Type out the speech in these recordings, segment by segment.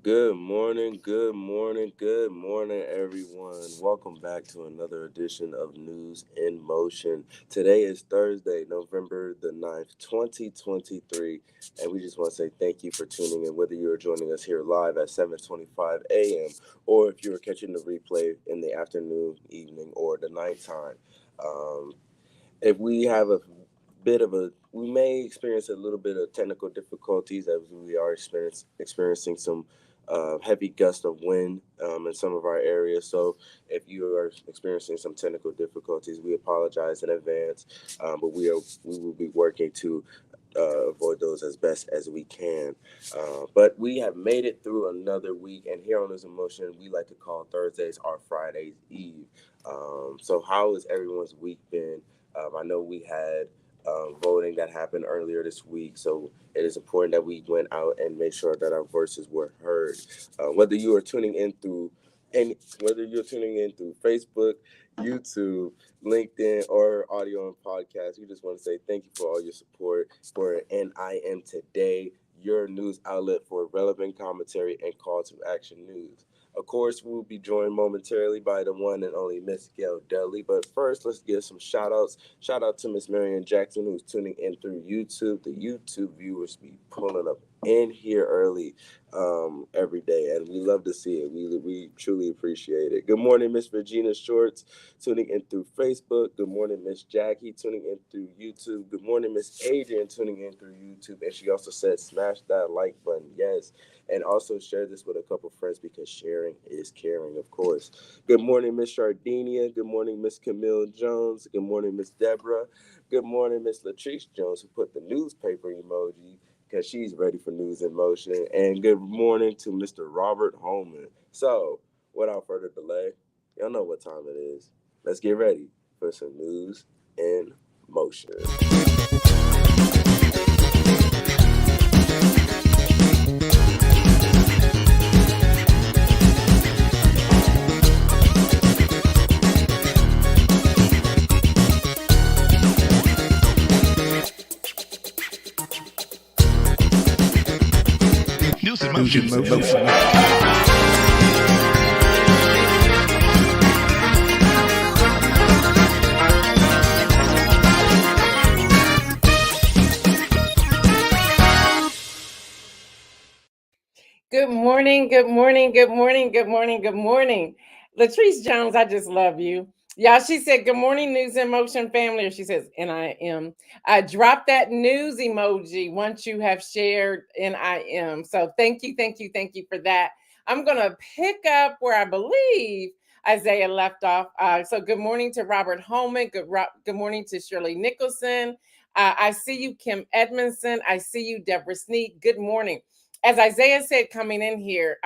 Good morning, good morning, good morning, everyone. Welcome back to another edition of News in Motion. Today is Thursday, November the 9th, 2023, and we just want to say thank you for tuning in, whether you're joining us here live at 7:25 a.m. or if you're catching the replay in the afternoon, evening, or the nighttime. Um, if we have a we may experience a little bit of technical difficulties as we are experiencing some heavy gust of wind in some of our areas. So if you are experiencing some technical difficulties, we apologize in advance, but we will be working to avoid those as best as we can. But we have made it through another week, and here on This Emotion, we like to call Thursdays our Friday's Eve. So how has everyone's week been? I know we had voting that happened earlier this week, so it is important that we went out and made sure that our voices were heard. Whether you are tuning in through and whether you're tuning in through Facebook, YouTube, LinkedIn, or audio and podcast, we just want to say thank you for all your support for NIM Today, your news outlet for relevant commentary and call to action news. Of course, we'll be joined momentarily by the one and only Miss Gail Dudley. But first, let's give some shout outs. Shout out to Miss Marion Jackson, who's tuning in through YouTube. The YouTube viewers be pulling up in here early every day, and we love to see it. We truly appreciate it. Good morning, Miss Regina Shorts, tuning in through Facebook. Good morning, Miss Jackie, tuning in through YouTube. Good morning, Miss Adrian, tuning in through YouTube. And she also said, smash that like button. Yes. And also share this with a couple friends because sharing is caring, of course. Good morning, Miss Sardinia. Good morning, Miss Camille Jones. Good morning, Miss Deborah. Good morning, Miss Latrice Jones, who put the newspaper emoji because she's ready for News in Motion. And good morning to Mr. Robert Holman. So, without further delay, y'all know what time it is. Let's get ready for some News in Motion. News in Motion. Good morning, good morning, good morning, good morning, good morning. Latrice Jones, I just love you. Y'all, she said, good morning, News in Motion family, or she says, NIM. Drop that news emoji once you have shared NIM. So thank you, thank you, thank you for that. I'm going to pick up where I believe Isaiah left off. So good morning to Robert Holman. Good morning to Shirley Nicholson. I see you, Kim Edmondson. I see you, Deborah Sneed. Good morning. As Isaiah said coming in here,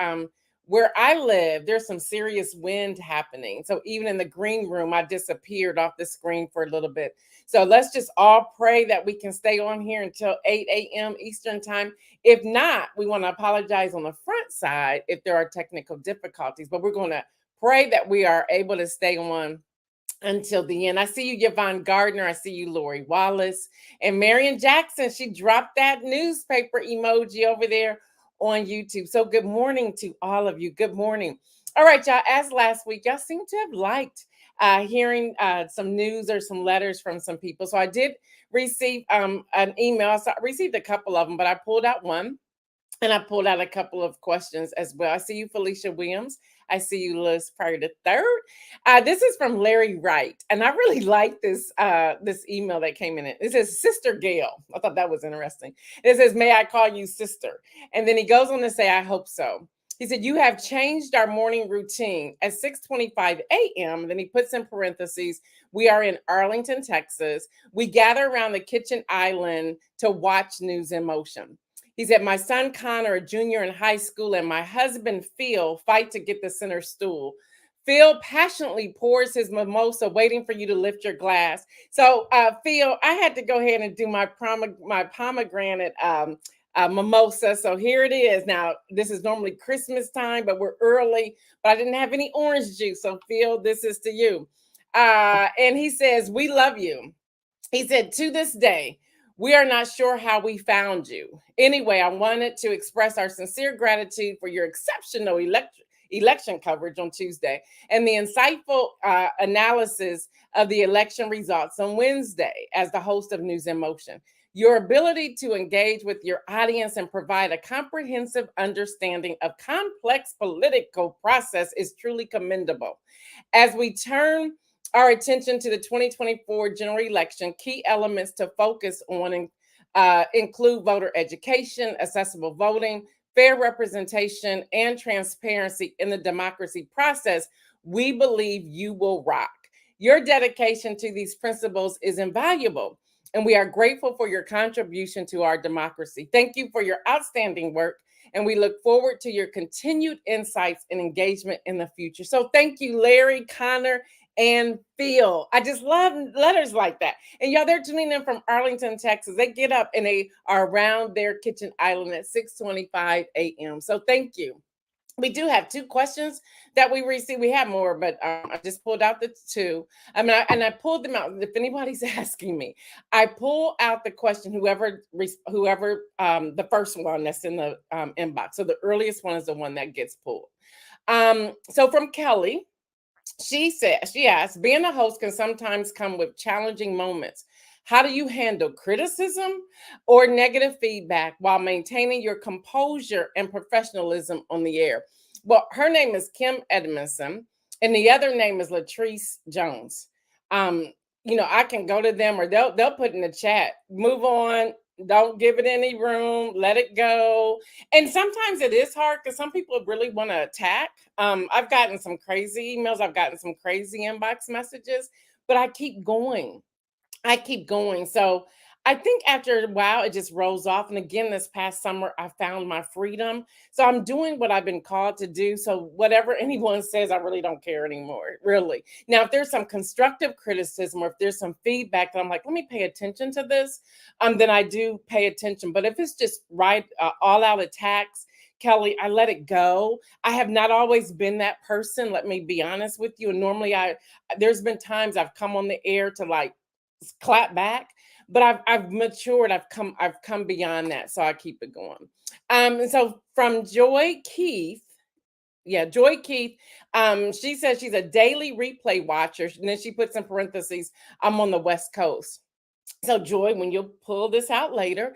where I live, there's some serious wind happening. So even in the green room, I disappeared off the screen for a little bit. So let's just all pray that we can stay on here until 8 a.m. Eastern time. If not, we want to apologize on the front side if there are technical difficulties, but we're going to pray that we are able to stay on until the end. I see you, Yvonne Gardner. I see you, Lori Wallace. And Marion Jackson, she dropped that newspaper emoji over there on YouTube. So good morning to all of you. Good morning. All right, y'all, as last week, y'all seem to have liked hearing some news or some letters from some people. So I did receive an email. So I received a couple of them, but I pulled out one. And I pulled out a couple of questions as well. I see you, Felicia Williams. I see you, Liz Pryor the third. This is from Larry Wright, and I really like this email that came in. It says, "Sister Gail." I thought that was interesting. It says, "May I call you sister?" And then he goes on to say, "I hope so." He said, "You have changed our morning routine at 6:25 a.m." Then he puts in parentheses, "We are in Arlington, Texas. We gather around the kitchen island to watch News in Motion." He said, "My son Connor, a junior in high school, and my husband Phil fight to get the center stool. Phil passionately pours his mimosa, waiting for you to lift your glass." So, Phil, I had to go ahead and do my pomegranate mimosa. So here it is. Now, this is normally Christmas time, but we're early, but I didn't have any orange juice. So, Phil, this is to you. And he says, "We love you." He said, "To this day, We are not sure how we found you. Anyway, I wanted to express our sincere gratitude for your exceptional election coverage on Tuesday and the insightful analysis of the election results on Wednesday as the host of News in Motion. Your ability to engage with your audience and provide a comprehensive understanding of complex political process is truly commendable. As we turn our attention to the 2024 general election, key elements to focus on include voter education, accessible voting, fair representation, and transparency in the democracy process. We believe you will rock. Your dedication to these principles is invaluable, and we are grateful for your contribution to our democracy. Thank you for your outstanding work, and we look forward to your continued insights and engagement in the future. So thank you, Larry, Connor, and Phil. I just love letters like that. And y'all, they're tuning in from Arlington, Texas. They get up and they are around their kitchen island at 6:25 a.m. So thank you. We do have two questions that we received. We have more, but I just pulled out the two. I pulled them out. If anybody's asking me, I pull out the question. Whoever, the first one that's in the inbox. So the earliest one is the one that gets pulled. So from Kelly, she asked, being a host can sometimes come with challenging moments. How do you handle criticism or negative feedback while maintaining your composure and professionalism on the air? Well, her name is Kim Edmondson, and the other name is Latrice Jones. Um, I can go to them, or they'll put in the chat, move on, don't give it any room, let it go. And sometimes it is hard because some people really want to attack. I've gotten some crazy emails, I've gotten some crazy inbox messages, but I keep going. So I think after a while, it just rolls off. And again, this past summer, I found my freedom. So I'm doing what I've been called to do. So whatever anyone says, I really don't care anymore, really. Now, if there's some constructive criticism or if there's some feedback that I'm like, let me pay attention to this, then I do pay attention. But if it's just all out attacks, Kelly, I let it go. I have not always been that person. Let me be honest with you. And normally there's been times I've come on the air to like clap back, but I've matured. I've come beyond that, so I keep it going. And so from Joy Keith, she says she's a daily replay watcher, and then she puts in parentheses, I'm on the West Coast. So, Joy, when you'll pull this out later,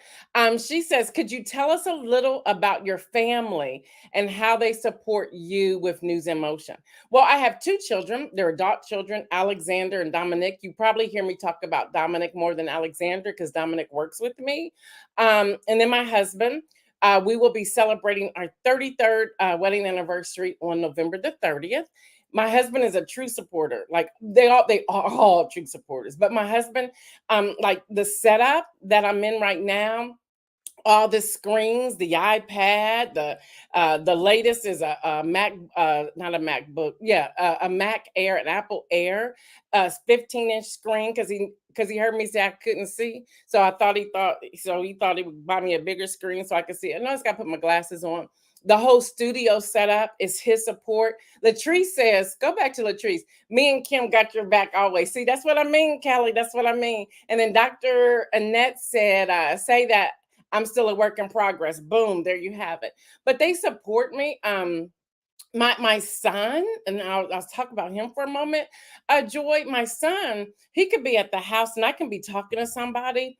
she says, could you tell us a little about your family and how they support you with News in Motion? Well, I have two children. They're adult children, Alexander and Dominic. You probably hear me talk about Dominic more than Alexander because Dominic works with me. And then my husband. We will be celebrating our 33rd wedding anniversary on November the 30th. My husband is a true supporter. Like they are all true supporters. But my husband, like the setup that I'm in right now, all the screens, the iPad, the latest is a Mac, not a MacBook, yeah, a Mac Air, an Apple Air, 15-inch screen because he heard me say I couldn't see, so he thought he would buy me a bigger screen so I could see. I know, I just got to put my glasses on. The whole studio setup is his support. Latrice says, go back to Latrice. Me and Kim got your back always. See, that's what I mean, Kelly. That's what I mean. And then Dr. Annette said, say that I'm still a work in progress. Boom, there you have it. But they support me. My son, and I'll talk about him for a moment. Joy, my son, he could be at the house and I can be talking to somebody.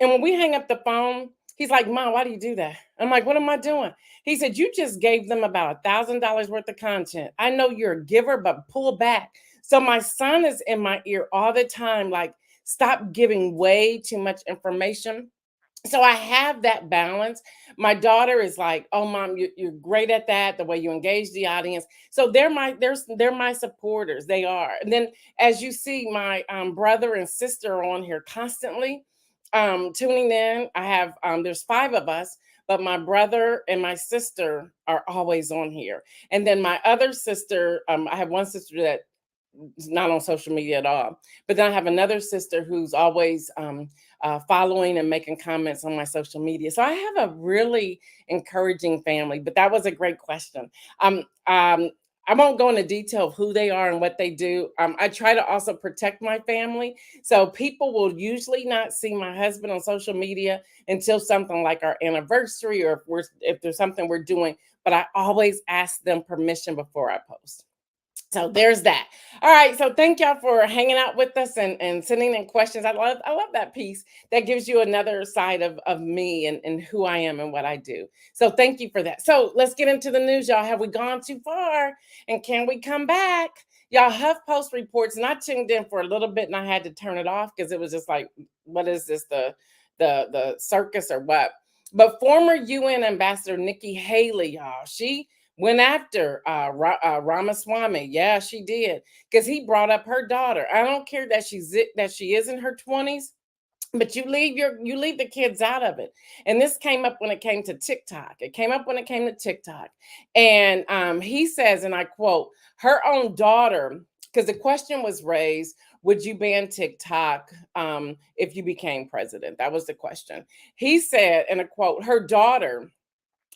And when we hang up the phone, he's like, Mom, why do you do that? I'm like, what am I doing? He said, you just gave them about $1,000 worth of content. I know you're a giver, but pull back. So my son is in my ear all the time, like, stop giving way too much information. So I have that balance. My daughter is like, "Oh, Mom, you're great at that. The way you engage the audience." So they're my supporters. They are. And then, as you see, my brother and sister are on here constantly, tuning in. I have there's five of us, but my brother and my sister are always on here. And then my other sister, I have one sister that not on social media at all. But then I have another sister who's always following and making comments on my social media. So I have a really encouraging family. But that was a great question. Um, um, I won't go into detail of who they are and what they do. I try to also protect my family. So people will usually not see my husband on social media until something like our anniversary, or if there's something we're doing. But I always ask them permission before I post. So there's that. All right. So thank y'all for hanging out with us and sending in questions. I love that piece. That gives you another side of me and who I am and what I do. So thank you for that. So let's get into the news, y'all. Have we gone too far? And can we come back? Y'all, HuffPost reports, and I tuned in for a little bit and I had to turn it off because it was just like, what is this? The circus or what? But former UN ambassador Nikki Haley, y'all, she went after Ramaswamy. Yeah, she did, because he brought up her daughter. I don't care that she is in her 20s, but you leave the kids out of it. And this came up when it came to TikTok. It came up when it came to TikTok, and he says, and I quote, her own daughter, because the question was raised, would you ban TikTok if you became president? That was the question. He said, and I quote, her daughter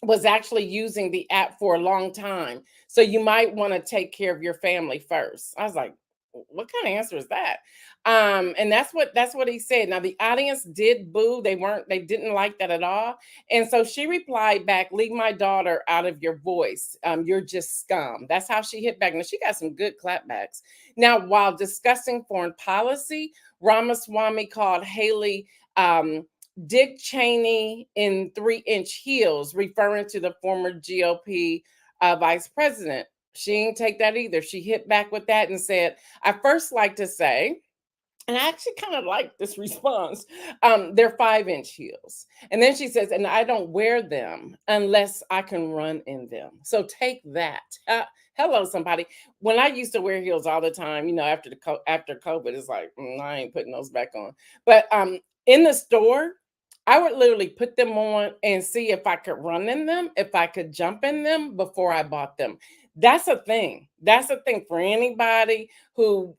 was actually using the app for a long time. So you might want to take care of your family first. I was like, what kind of answer is that? And that's what he said. Now the audience did boo. They didn't like that at all. And so she replied back, leave my daughter out of your voice. You're just scum. That's how she hit back. Now she got some good clapbacks. Now, while discussing foreign policy, Ramaswamy called Haley Dick Cheney in 3-inch heels, referring to the former GOP vice president. She didn't take that either. She hit back with that and said, I first like to say, and I actually kind of like this response. They're 5-inch heels. And then she says, and I don't wear them unless I can run in them. So take that. Hello, somebody. When I used to wear heels all the time, after COVID, it's like, I ain't putting those back on. But in the store, I would literally put them on and see if I could run in them, if I could jump in them before I bought them. That's a thing. That's a thing for anybody who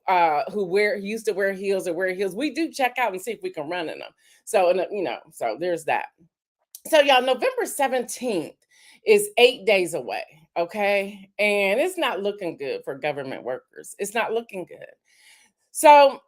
used to wear heels or wear heels. We do check out and see if we can run in them. So so there's that. So y'all, November 17th is 8 days away. Okay. And it's not looking good for government workers. It's not looking good. So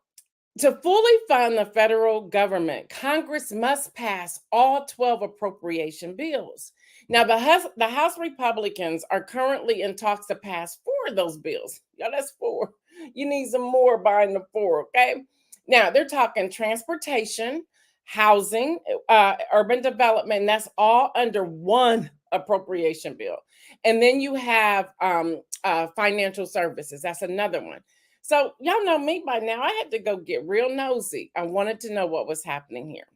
to fully fund the federal government, Congress must pass all 12 appropriation bills. Now, the House Republicans are currently in talks to pass 4 of those bills. Y'all, that's 4. You need some more behind the 4, okay? Now, they're talking transportation, housing, urban development, and that's all under one appropriation bill. And then you have financial services. That's another one. So y'all know me by now. I had to go get real nosy. I wanted to know what was happening here.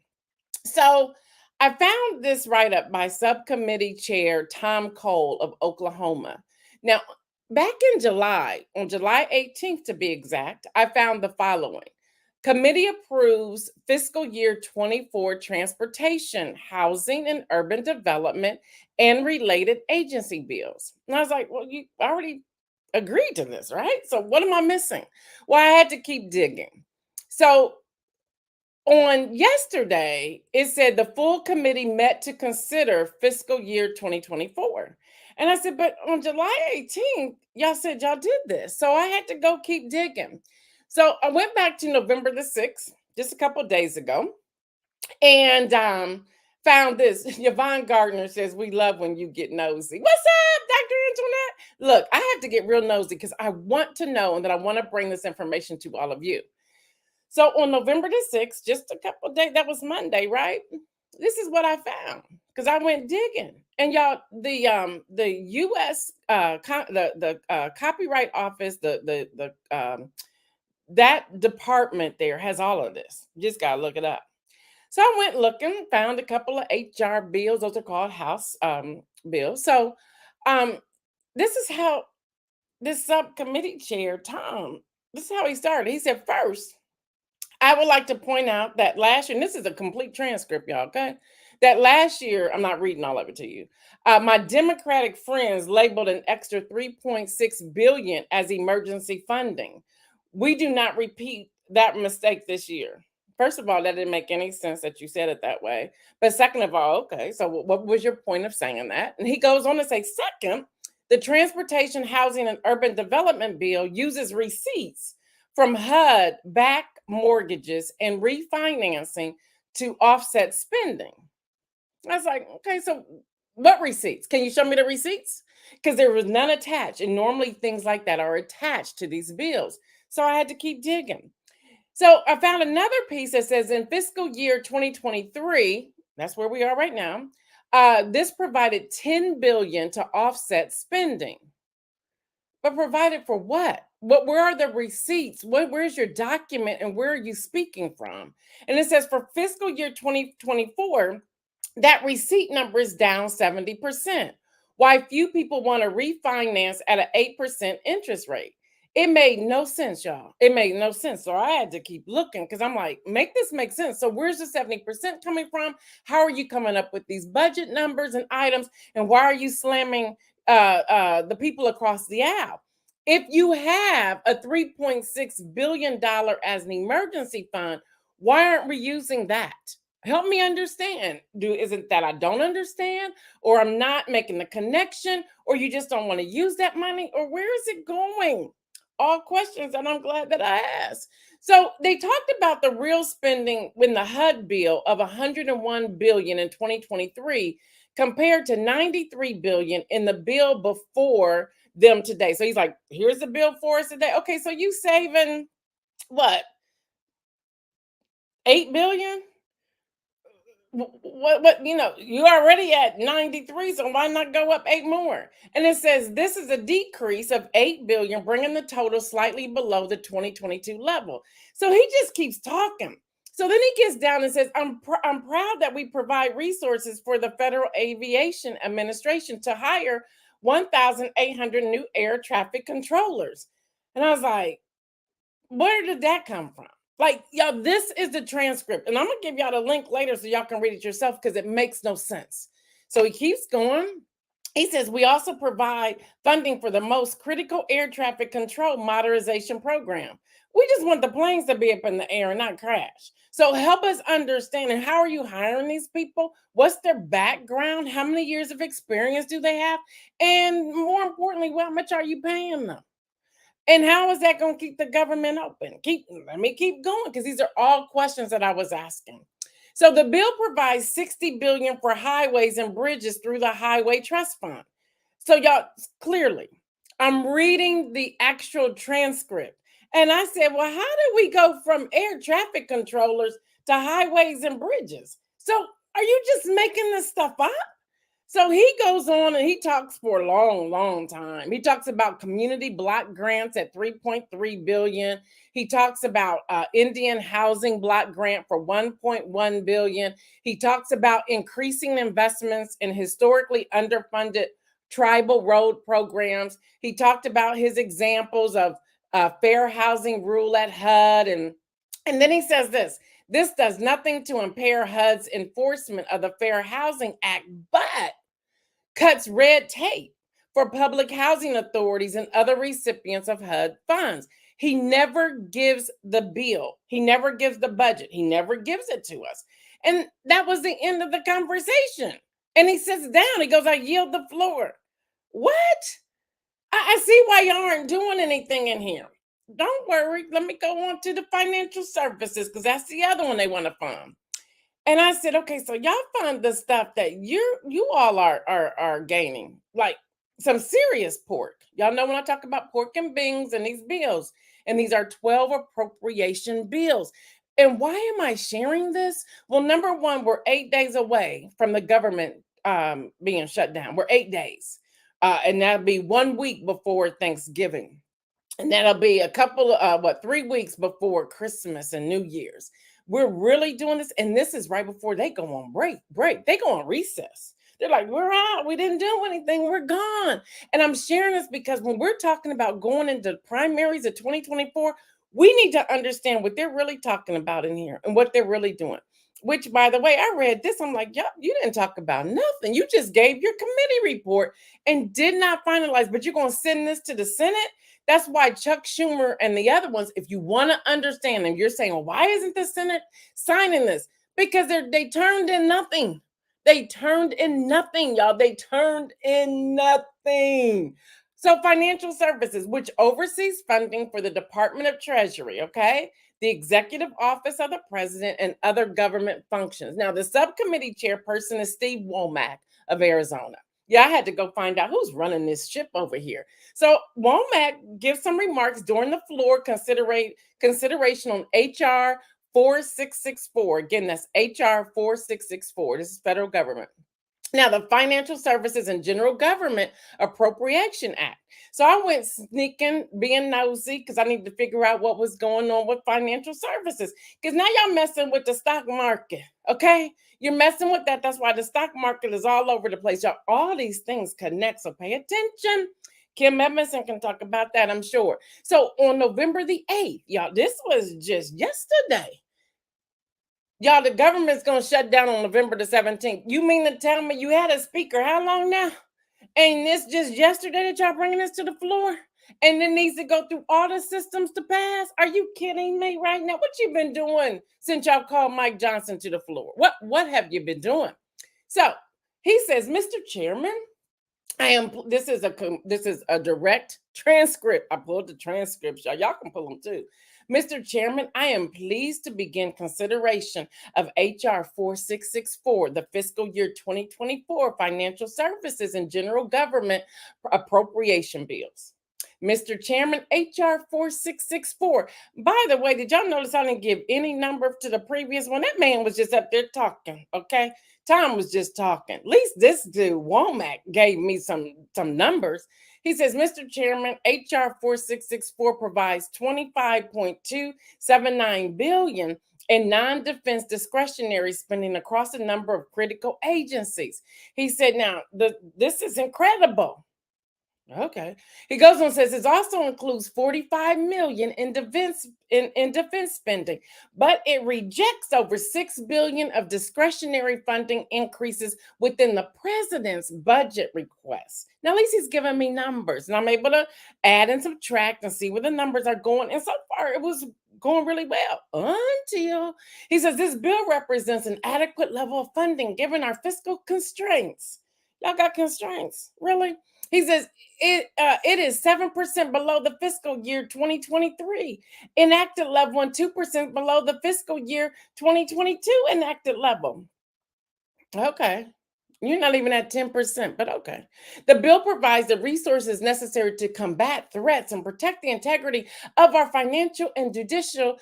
So I found this write up by Subcommittee Chair Tom Cole of Oklahoma. Now, back in July, on July 18th to be exact, I found the following. Committee approves fiscal year 24 transportation, housing, and urban development and related agency bills. And I was like, well, you already agreed to this, right? So what am I missing? Well, I had to keep digging. So on yesterday, it said the full committee met to consider fiscal year 2024. And I said, but on July 18th, y'all said y'all did this. So I had to go keep digging. So I went back to November the 6th, just a couple of days ago, and found this. Yvonne Gardner says, we love when you get nosy. What's up, Dr. Antoinette? Look, I have to get real nosy because I want to know and that I want to bring this information to all of you. So on November the 6th, just a couple of days, that was Monday, right? This is what I found because I went digging. And y'all, the U.S. Copyright Office, that department there has all of this. You just gotta look it up. So I went looking, found a couple of HR bills. Those are called House bills. So um, this is how this subcommittee chair, Tom, this is how he started. He said, first, I would like to point out that last year, and this is a complete transcript, y'all, okay? That last year, I'm not reading all of it to you. My Democratic friends labeled an extra 3.6 billion as emergency funding. We do not repeat that mistake this year. First of all, that didn't make any sense that you said it that way. But second of all, okay, so what was your point of saying that? And he goes on to say, second, The Transportation, Housing, and Urban Development Bill uses receipts from HUD back mortgages and refinancing to offset spending. I was like, okay, so what receipts? Can you show me the receipts? Because there was none attached. And normally things like that are attached to these bills. So I had to keep digging. So I found another piece that says in fiscal year 2023, that's where we are right now. This provided 10 billion to offset spending. But provided for what? Where are the receipts? Where's your document and where are you speaking from? And it says for fiscal year 2024, that receipt number is down 70%. Why few people want to refinance at an 8% interest rate. It made no sense, y'all. It made no sense. So I had to keep looking because I'm like, make this make sense. So where's the 70% coming from? How are you coming up with these budget numbers and items? And why are you slamming the people across the aisle? If you have a $3.6 billion as an emergency fund, why aren't we using that? Help me understand. Is it that I don't understand, or I'm not making the connection, or you just don't want to use that money, or where is it going? All questions that I'm glad that I asked. So they talked about the real spending when the HUD bill of 101 billion in 2023 compared to 93 billion in the bill before them today. So he's like, here's the bill for us today. Okay, so you saving what? 8 billion? What you're already at 93, so why not go up 8 more? And it says this is a decrease of 8 billion, bringing the total slightly below the 2022 level. So he just keeps talking. So then he gets down and says, I'm proud that we provide resources for the Federal Aviation Administration to hire 1,800 new air traffic controllers. And I was like, where did that come from? Like, y'all, this is the transcript. And I'm going to give y'all the link later so y'all can read it yourself because it makes no sense. So he keeps going. He says, we also provide funding for the most critical air traffic control modernization program. We just want the planes to be up in the air and not crash. So help us understand. And how are you hiring these people? What's their background? How many years of experience do they have? And more importantly, how much are you paying them? And how is that going to keep the government open? Let me keep going because these are all questions that I was asking. So the bill provides 60 billion for highways and bridges through the Highway Trust Fund. So y'all, clearly, I'm reading the actual transcript. And I said, well, how did we go from air traffic controllers to highways and bridges? So are you just making this stuff up? So he goes on and he talks for a long, long time. He talks about community block grants at 3.3 billion. He talks about Indian housing block grant for 1.1 billion. He talks about increasing investments in historically underfunded tribal road programs. He talked about his examples of fair housing rule at HUD, and then he says this. This does nothing to impair HUD's enforcement of the Fair Housing Act, but cuts red tape for public housing authorities and other recipients of HUD funds. He never gives the bill. He never gives the budget. He never gives it to us. And that was the end of the conversation. And he sits down. He goes, I yield the floor. What? I see why y'all aren't doing anything in here. Don't worry. Let me go on to the financial services because that's the other one they want to fund. And I said, okay, so y'all fund the stuff that you all are gaining, like some serious pork. Y'all know when I talk about pork and beans and these bills, and these are 12 appropriation bills. And why am I sharing this? Well, number one, we're 8 days away from the government being shut down. We're 8 days. And that'll be 1 week before Thanksgiving. And that'll be a couple of 3 weeks before Christmas and New Year's. We're really doing this, and this is right before they go on break. They go on recess. They're like, we're out. We didn't do anything. We're gone. And I'm sharing this because when we're talking about going into primaries of 2024, we need to understand what they're really talking about in here and what they're really doing. Which, by the way, I read this. I'm like, yep, you didn't talk about nothing. You just gave your committee report and did not finalize, but you're going to send this to the Senate. That's why Chuck Schumer and the other ones, if you want to understand them, you're saying, well, why isn't the Senate signing this? Because they turned in nothing. They turned in nothing, y'all. They turned in nothing. So, financial services, which oversees funding for the Department of Treasury, okay, the executive office of the president, and other government functions. Now, the subcommittee chairperson is Steve Womack of Arizona. Yeah, I had to go find out who's running this ship over here. So Womack gives some remarks during the floor consideration on HR 4664. Again, that's HR 4664. This is federal government. Now, the Financial Services and General Government Appropriation Act. So I went sneaking, being nosy, because I need to figure out what was going on with financial services. Because now y'all messing with the stock market, okay? You're messing with that. That's why the stock market is all over the place. Y'all, all these things connect, so pay attention. Kim Edmondson can talk about that, I'm sure. So on November the 8th, y'all, this was just yesterday. Y'all, the government's going to shut down on November the 17th. You mean to tell me you had a speaker how long now? Ain't this just yesterday that y'all bringing this to the floor? And it needs to go through all the systems to pass? Are you kidding me right now? What you been doing since y'all called Mike Johnson to the floor? What have you been doing? So he says, Mr. Chairman, this is a direct transcript. I pulled the transcripts, y'all. Y'all can pull them too. Mr. Chairman, I am pleased to begin consideration of HR 4664, the fiscal year 2024 financial services and general government appropriation bills. Mr. Chairman, HR 4664. By the way, did y'all notice I didn't give any number to the previous one? That man was just up there talking, okay? Tom was just talking. At least this dude, Womack, gave me some numbers. He says, Mr. Chairman, HR 4664 provides $25.279 billion in non-defense discretionary spending across a number of critical agencies. He said, now, this is incredible. Okay. He goes on and says it also includes 45 million in defense spending, but it rejects over 6 billion of discretionary funding increases within the president's budget request. Now, at least he's giving me numbers, and I'm able to add and subtract and see where the numbers are going. And so far, it was going really well until he says this bill represents an adequate level of funding given our fiscal constraints. Y'all got constraints, really? He says it is 7% below the fiscal year 2023 enacted level and 2% below the fiscal year 2022 enacted level. Okay. You're not even at 10%, but okay. The bill provides the resources necessary to combat threats and protect the integrity of our financial and judicial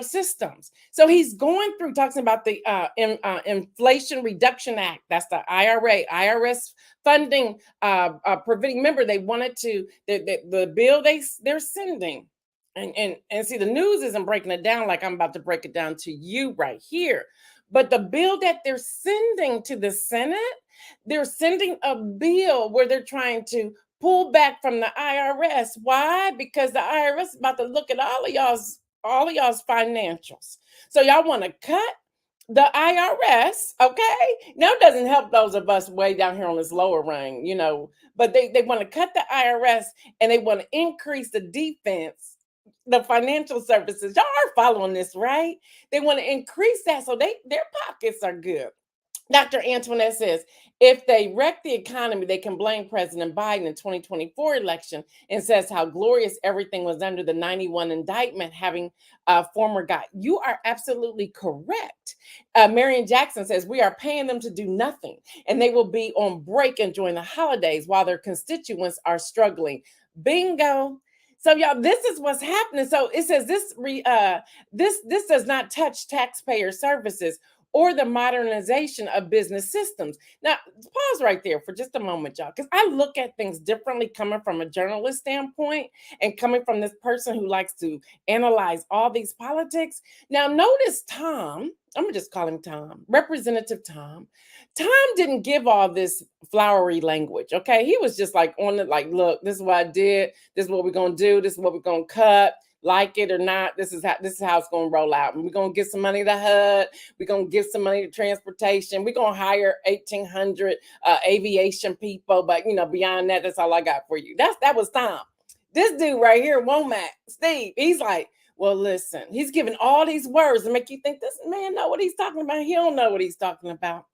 systems. So he's going through talking about the Inflation Reduction Act. That's the IRS funding preventing. Remember, they wanted to the bill they're sending. And see, the news isn't breaking it down like I'm about to break it down to you right here. But the bill that they're sending to the Senate, they're sending a bill where they're trying to pull back from the IRS. Why? Because the IRS is about to look at all of y'all's financials. So y'all want to cut the IRS, okay? Now it doesn't help those of us way down here on this lower rank, but they want to cut the IRS and they want to increase the defense, the financial services. Y'all are following this, right? They want to increase that so their pockets are good. Dr. Antoinette says, if they wreck the economy, they can blame President Biden in 2024 election and says how glorious everything was under the 91 indictment having a former guy. You are absolutely correct. Marion Jackson says, we are paying them to do nothing and they will be on break enjoying the holidays while their constituents are struggling. Bingo. So y'all, this is what's happening. So it says this does not touch taxpayer services or the modernization of business systems. Now, pause right there for just a moment, y'all, because I look at things differently coming from a journalist standpoint and coming from this person who likes to analyze all these politics. Now, notice Tom, I'm gonna just call him Tom, Representative Tom. Tom didn't give all this flowery language, okay? He was just like on it, like, look, this is what I did, this is what we're gonna do, this is what we're gonna cut. Like it or not, this is how it's gonna roll out. And we're gonna give some money to HUD. We're gonna give some money to transportation. We're gonna hire 1,800 aviation people. But beyond that, that's all I got for you. That was Tom. This dude right here, Womack, Steve. He's like, well, listen. He's giving all these words to make you think this man know what he's talking about. He don't know what he's talking about.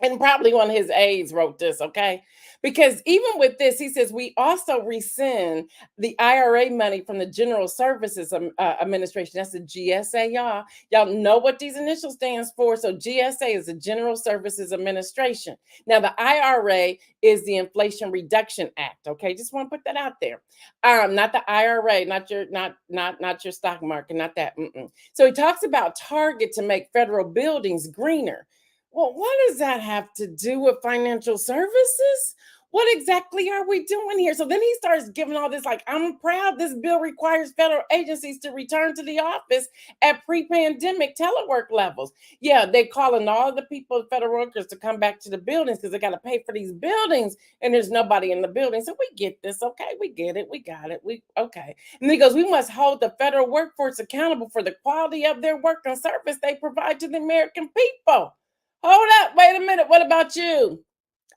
And probably one of his aides wrote this, okay? Because even with this, he says we also rescind the IRA money from the General Services Administration. That's the GSA, y'all. Y'all know what these initials stands for. So GSA is the General Services Administration. Now the IRA is the Inflation Reduction Act. Okay, just want to put that out there. Not the IRA, not your stock market, not that. Mm-mm. So he talks about target to make federal buildings greener. Well, what does that have to do with financial services? What exactly are we doing here? So then he starts giving all this, like, I'm proud this bill requires federal agencies to return to the office at pre-pandemic telework levels. Yeah, they calling all the people, federal workers, to come back to the buildings because they got to pay for these buildings, and there's nobody in the building. So we get this, okay? We get it, we got it, we okay. And he goes, we must hold the federal workforce accountable for the quality of their work and service they provide to the American people. Hold up, wait a minute. What about you?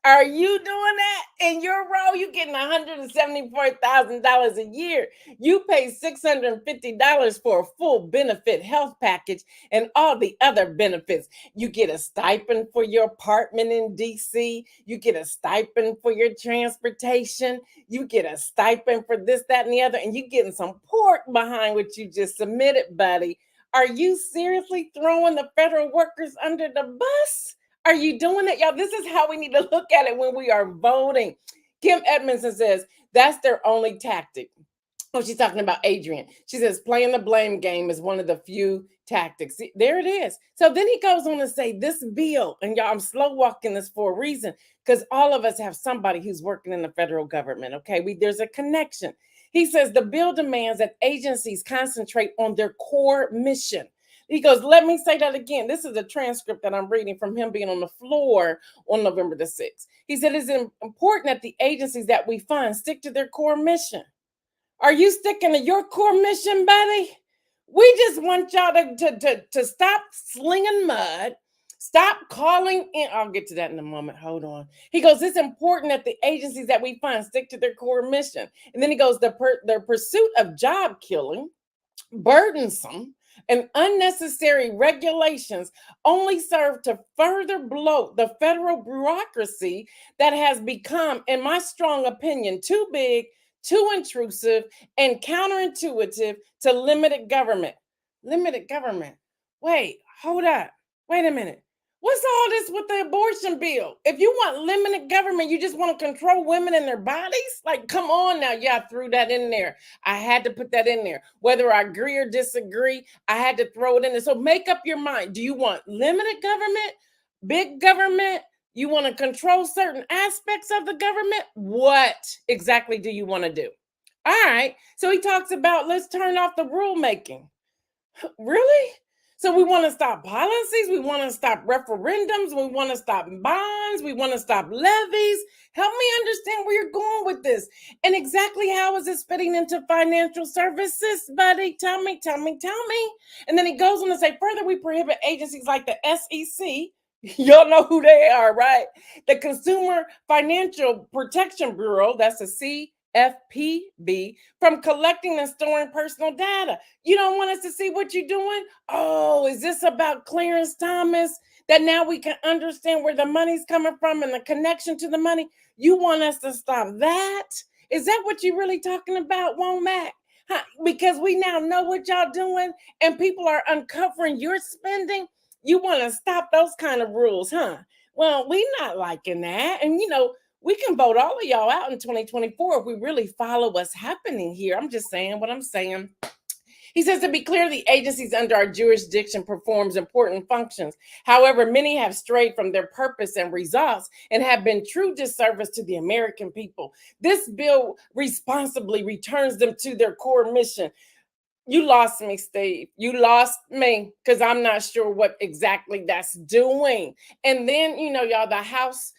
Are you doing that in your role? You getting $174,000 a year. You pay $650 for a full benefit health package and all the other benefits. You get a stipend for your apartment in DC. You get a stipend for your transportation. You get a stipend for this, that, and the other. And you getting some pork behind what you just submitted, buddy. Are you seriously throwing the federal workers under the bus? Are you doing it, y'all? This is how we need to look at it when we are voting. Kim Edmondson says that's their only tactic. Oh, she's talking about Adrian. She says playing the blame game is one of the few tactics. See, there it is. So then he goes on to say this bill, and y'all, I'm slow walking this for a reason, because all of us have somebody who's working in the federal government. Okay, there's a connection. He says the bill demands that agencies concentrate on their core mission. He goes, let me say that again. This is a transcript that I'm reading from him being on the floor on November the 6th. He said it's important that the agencies that we fund stick to their core mission. Are you sticking to your core mission, buddy? We just want y'all to stop slinging mud. Stop calling in. I'll get to that in a moment. Hold on. He goes, it's important that the agencies that we fund stick to their core mission. And then he goes, the pursuit of job killing, burdensome, and unnecessary regulations only serve to further bloat the federal bureaucracy that has become, in my strong opinion, too big, too intrusive, and counterintuitive to limited government. Limited government. Wait, hold up. Wait a minute. What's all this with the abortion bill? If you want limited government, you just want to control women and their bodies? Like, come on now. Yeah, I threw that in there. I had to put that in there. Whether I agree or disagree, I had to throw it in there. So make up your mind. Do you want limited government, big government? You want to control certain aspects of the government? What exactly do you want to do? All right. So he talks about let's turn off the rulemaking. Really? So we want to stop policies, we want to stop referendums, we want to stop bonds, we want to stop levies. Help me understand where you're going with this. And exactly how is this fitting into financial services, buddy? Tell me, tell me, tell me. And then he goes on to say, further, we prohibit agencies like the SEC. Y'all know who they are, right? The Consumer Financial Protection Bureau, that's a CFPB, from collecting and storing personal data. You don't want us to see what you're doing? Oh, is this about Clarence Thomas? That now we can understand where the money's coming from and the connection to the money? You want us to stop that? Is that what you're really talking about, Womack? Huh? Because we now know what y'all doing and people are uncovering your spending. You want to stop those kind of rules, huh? Well, we not liking that. And we can vote all of y'all out in 2024 if we really follow what's happening here. I'm just saying what I'm saying. He says, to be clear, the agencies under our jurisdiction performs important functions. However, many have strayed from their purpose and results and have been true disservice to the American people. This bill responsibly returns them to their core mission. You lost me, Steve. You lost me because I'm not sure what exactly that's doing. And then, y'all, the House,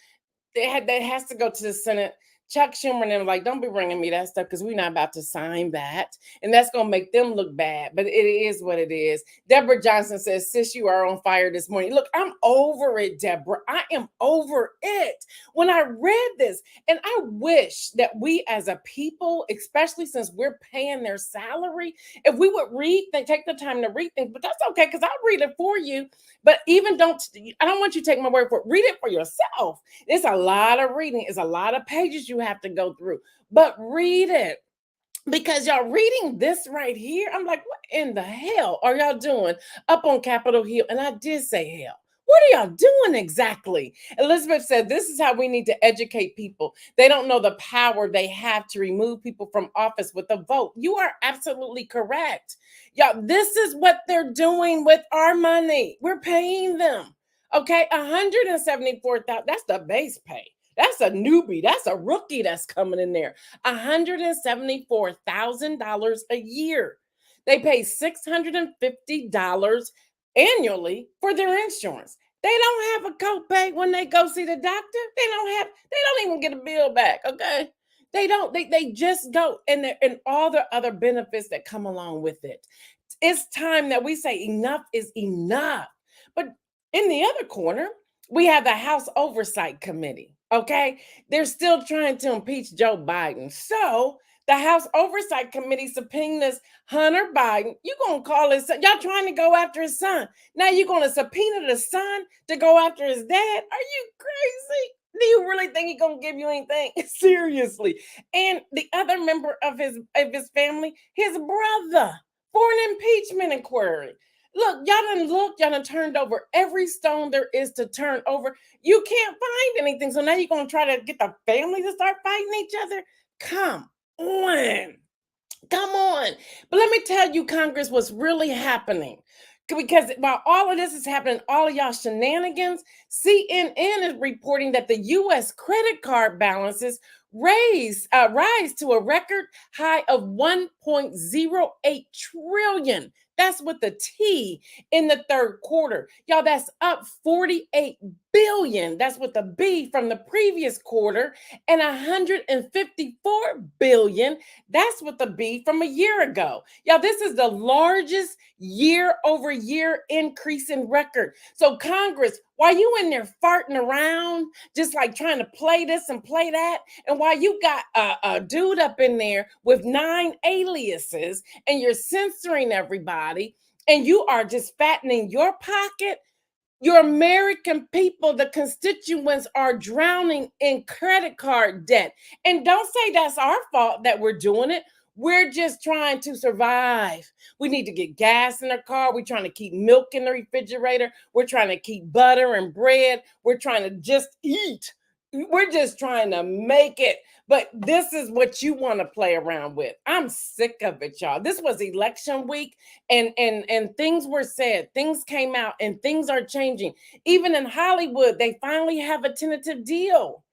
that has to go to the Senate. Chuck Schumer and them like, don't be bringing me that stuff because we're not about to sign that. And that's going to make them look bad. But it is what it is. Deborah Johnson says, sis, you are on fire this morning. Look, I'm over it, Deborah. I am over it. When I read this, and I wish that we as a people, especially since we're paying their salary, if we would read, they take the time to read things, but that's okay because I'll read it for you. But even I don't want you to take my word for it. Read it for yourself. It's a lot of reading. It's a lot of pages you have to go through, but read it. Because y'all reading this right here, I'm like, what in the hell are y'all doing up on Capitol Hill? And I did say hell. What are y'all doing exactly? Elizabeth said, this is how we need to educate people. They don't know the power they have to remove people from office with a vote. You are absolutely correct. Y'all, this is what they're doing with our money. We're paying them. Okay, 174,000. That's the base pay. That's a newbie. That's a rookie that's coming in there. $174,000 a year. They pay $650 annually for their insurance. They don't have a copay when they go see the doctor. They don't even get a bill back, okay? They don't, they just go and all the other benefits that come along with it. It's time that we say enough is enough. But in the other corner, we have the House Oversight Committee. Okay. They're still trying to impeach Joe Biden. So the House Oversight Committee subpoenas Hunter Biden. You're going to call his son. Y'all trying to go after his son. Now you're going to subpoena the son to go after his dad. Are you crazy? Do you really think he's going to give you anything? Seriously. And the other member of his family, his brother, for an impeachment inquiry. Y'all done turned over every stone there is to turn over. You can't find anything. So now you're going to try to get the family to start fighting each other? Come on. Come on. But let me tell you, Congress, what's really happening. Because while all of this is happening, all of y'all shenanigans, CNN is reporting that the U.S. credit card balances rise to a record high of 1.08 trillion. That's with the T in the third quarter. Y'all, that's up 48 billion. That's with the B from the previous quarter, and 154 billion. That's with the B from a year ago. Y'all, this is the largest year over year increase in record. So Congress, while you in there farting around, just like trying to play this and play that, and while you got a dude up in there with 9 aliases and you're censoring everybody and you are just fattening your pocket, your American people, the constituents, are drowning in credit card debt. And don't say that's our fault that we're doing it. We're just trying to survive. We need to get gas in the car. We're trying to keep milk in the refrigerator. We're trying to keep butter and bread. We're trying to just eat. We're just trying to make it. But this is what you want to play around with. I'm sick of it, y'all. This was election week, and things were said, things came out, and things are changing. Even in Hollywood, they finally have a tentative deal.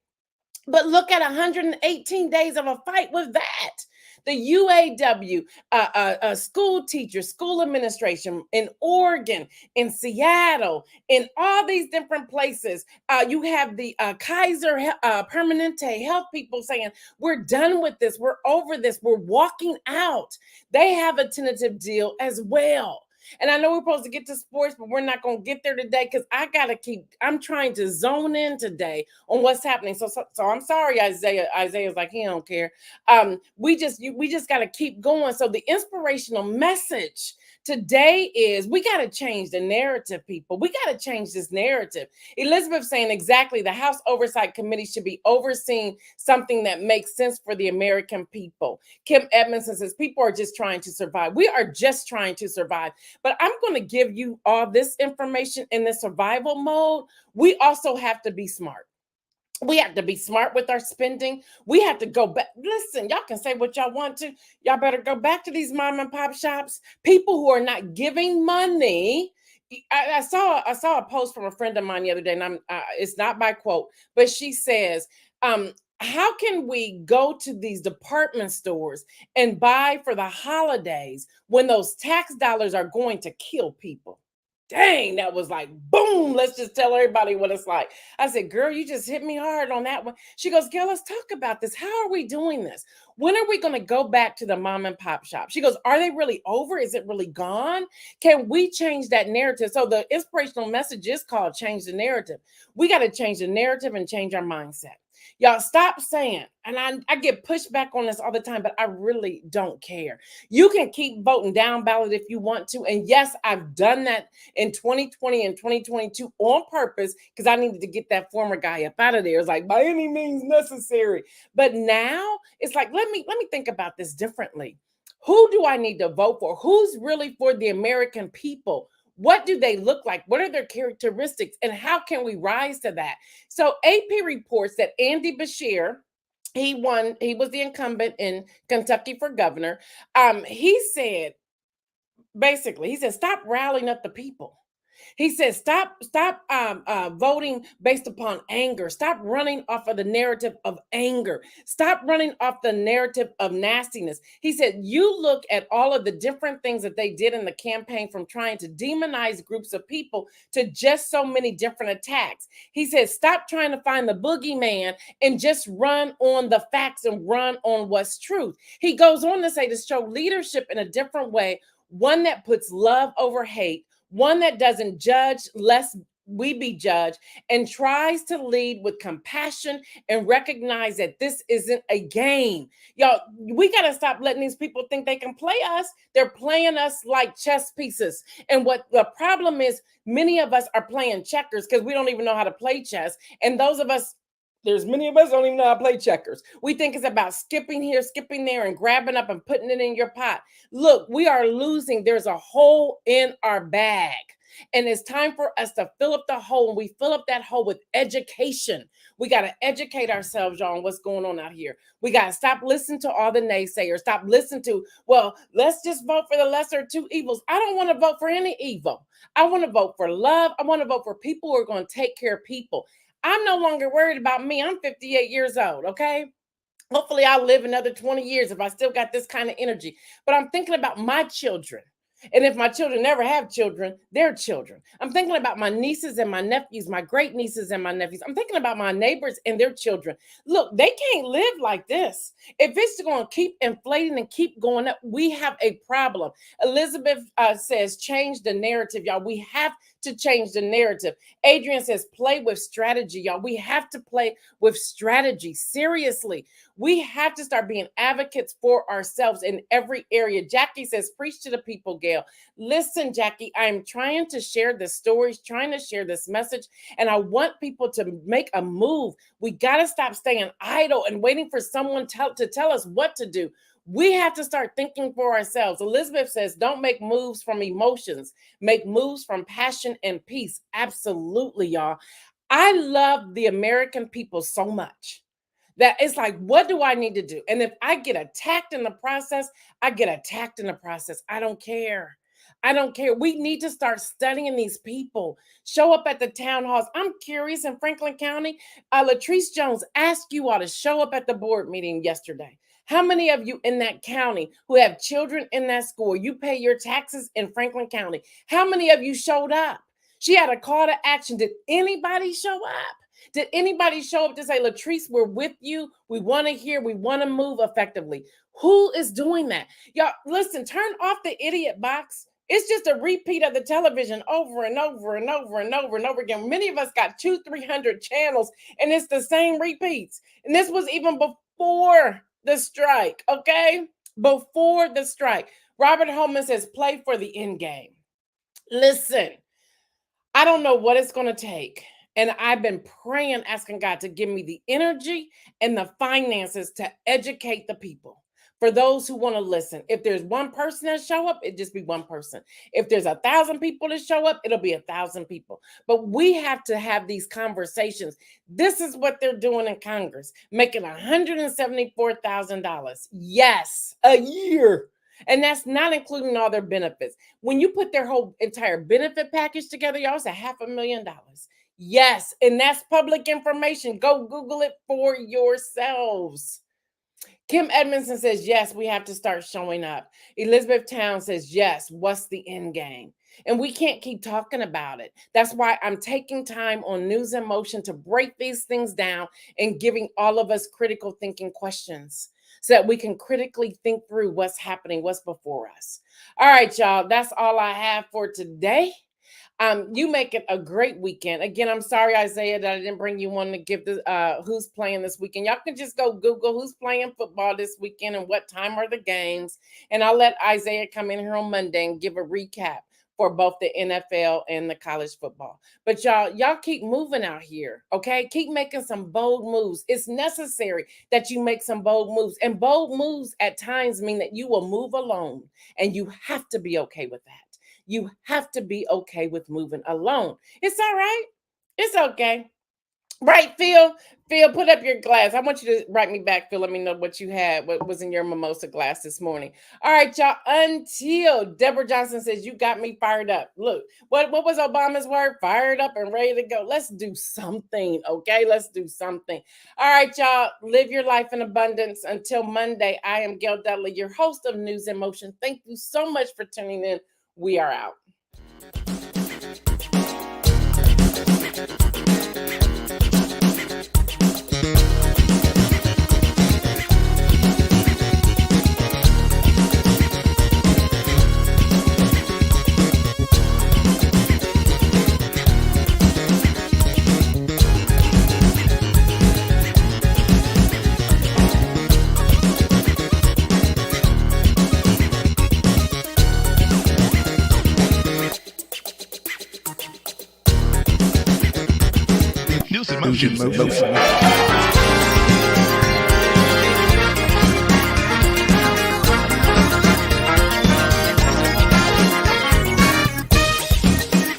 But look at 118 days of a fight with that. The UAW, school teachers, school administration in Oregon, in Seattle, in all these different places. You have the Kaiser Permanente health people saying, we're done with this. We're over this. We're walking out. They have a tentative deal as well. And I know we're supposed to get to sports, but we're not going to get there today because I'm trying to zone in today on what's happening. So I'm sorry, Isaiah. Isaiah's like, he don't care. We just got to keep going. So the inspirational message today is we got to change the narrative, people. We got to change this narrative. Elizabeth saying exactly, the House Oversight Committee should be overseeing something that makes sense for the American people. Kim Edmondson says people are just trying to survive. We are just trying to survive. But I'm going to give you all this information in the survival mode. We also have to be smart. We have to be smart with our spending. We have to go back. Listen, y'all can say what y'all want to. Y'all better go back to these mom and pop shops. People who are not giving money. I saw a post from a friend of mine the other day, and it's not by quote, but she says, how can we go to these department stores and buy for the holidays when those tax dollars are going to kill people? dang, that was like, boom, let's just tell everybody what it's like. I said, girl, you just hit me hard on that one. She goes, Gail, let's talk about this. How are we doing this? When are we going to go back to the mom and pop shop? She goes, are they really over? Is it really gone? Can we change that narrative? So the inspirational message is called Change the Narrative. We got to change the narrative and change our mindset. Y'all stop saying, and I get pushed back on this all the time, but I really don't care. You can keep voting down ballot if you want to. And yes, I've done that in 2020 and 2022 on purpose because I needed to get that former guy up out of there. It's like by any means necessary. But now it's like, let me think about this differently. Who do I need to vote for? Who's really for the American people? What do they look like? What are their characteristics? And how can we rise to that? So AP reports that Andy Beshear, he won, he was the incumbent in Kentucky for governor. He said, basically, he said, stop rallying up the people. He says, stop voting based upon anger. Stop running off of the narrative of anger. Stop running off the narrative of nastiness. He said, you look at all of the different things that they did in the campaign, from trying to demonize groups of people to just so many different attacks. He says, stop trying to find the boogeyman and just run on the facts and run on what's truth. He goes on to say, to show leadership in a different way, one that puts love over hate, one that doesn't judge lest we be judged, and tries to lead with compassion and recognize that this isn't a game. Y'all, we got to stop letting these people think they can play us. They're playing us like chess pieces. And what the problem is, many of us are playing checkers because we don't even know how to play chess. And those of us, there's many of us don't even know how to play checkers. We think it's about skipping here, skipping there, and grabbing up and putting it in your pot. Look, we are losing. There's a hole in our bag. And it's time for us to fill up the hole. And we fill up that hole with education. We got to educate ourselves, y'all, on what's going on out here. We got to stop listening to all the naysayers. Stop listening to, well, let's just vote for the lesser of two evils. I don't want to vote for any evil. I want to vote for love. I want to vote for people who are going to take care of people. I'm no longer worried about me. I'm 58 years old, okay? Hopefully I'll live another 20 years if I still got this kind of energy. But I'm thinking about my children. And if my children never have children, their children. I'm thinking about my nieces and my nephews, my great nieces and my nephews. I'm thinking about my neighbors and their children. Look, they can't live like this. If it's going to keep inflating and keep going up, we have a problem. Elizabeth says, change the narrative, y'all. We have to change the narrative. Adrian says, play with strategy, y'all. We have to play with strategy. Seriously, we have to start being advocates for ourselves in every area. Jackie says, preach to the people, Gail. Listen, Jackie, I'm trying to share the stories, trying to share this message, and I want people to make a move. We got to stop staying idle and waiting for someone to tell us what to do. We have to start thinking for ourselves. Elizabeth says, don't make moves from emotions, make moves from passion and peace. Absolutely, y'all. I love the American people so much that it's like, what do I need to do? And if I get attacked in the process, I get attacked in the process. I don't care. I don't care. We need to start studying these people. Show up at the town halls. I'm curious, in Franklin County, Latrice Jones asked you all to show up at the board meeting yesterday. How many of you in that county who have children in that school, you pay your taxes in Franklin County? How many of you showed up? She had a call to action. Did anybody show up? Did anybody show up to say, Latrice, we're with you. We want to hear. We want to move effectively. Who is doing that? Y'all, listen, turn off the idiot box. It's just a repeat of the television over and over and over and over and over again. Many of us got 200-300 channels, and it's the same repeats. And this was even before the strike, okay? Before the strike. Robert Holman says, play for the end game. Listen, I don't know what it's going to take. And I've been praying, asking God to give me the energy and the finances to educate the people. For those who want to listen, if there's one person that show up, it just be one person. If there's 1,000 people that show up, it'll be 1,000 people. But we have to have these conversations. This is what they're doing in Congress, making $174,000. Yes, a year. And that's not including all their benefits. When you put their whole entire benefit package together, y'all, it's $500,000. Yes, and that's public information. Go Google it for yourselves. Kim Edmondson says, yes, we have to start showing up. Elizabeth Town says, yes, what's the end game? And we can't keep talking about it. That's why I'm taking time on News in Motion to break these things down and giving all of us critical thinking questions so that we can critically think through what's happening, what's before us. All right, y'all, that's all I have for today. You make it a great weekend. Again, I'm sorry, Isaiah, that I didn't bring you one to give the who's playing this weekend. Y'all can just go Google who's playing football this weekend and what time are the games. And I'll let Isaiah come in here on Monday and give a recap for both the NFL and the college football. But y'all keep moving out here, okay? Keep making some bold moves. It's necessary that you make some bold moves. And bold moves at times mean that you will move alone, and you have to be okay with that. You have to be okay with moving alone. It's all right. It's okay. Right, Phil? Phil, put up your glass. I want you to write me back, Phil. Let me know what you had, what was in your mimosa glass this morning. All right, y'all. Until Deborah Johnson says you got me fired up. Look, what was Obama's word? Fired up and ready to go. Let's do something, okay? Let's do something. All right, y'all. Live your life in abundance. Until Monday, I am Gail Dudley, your host of News in Motion. Thank you so much for tuning in. We are out. News in Motion.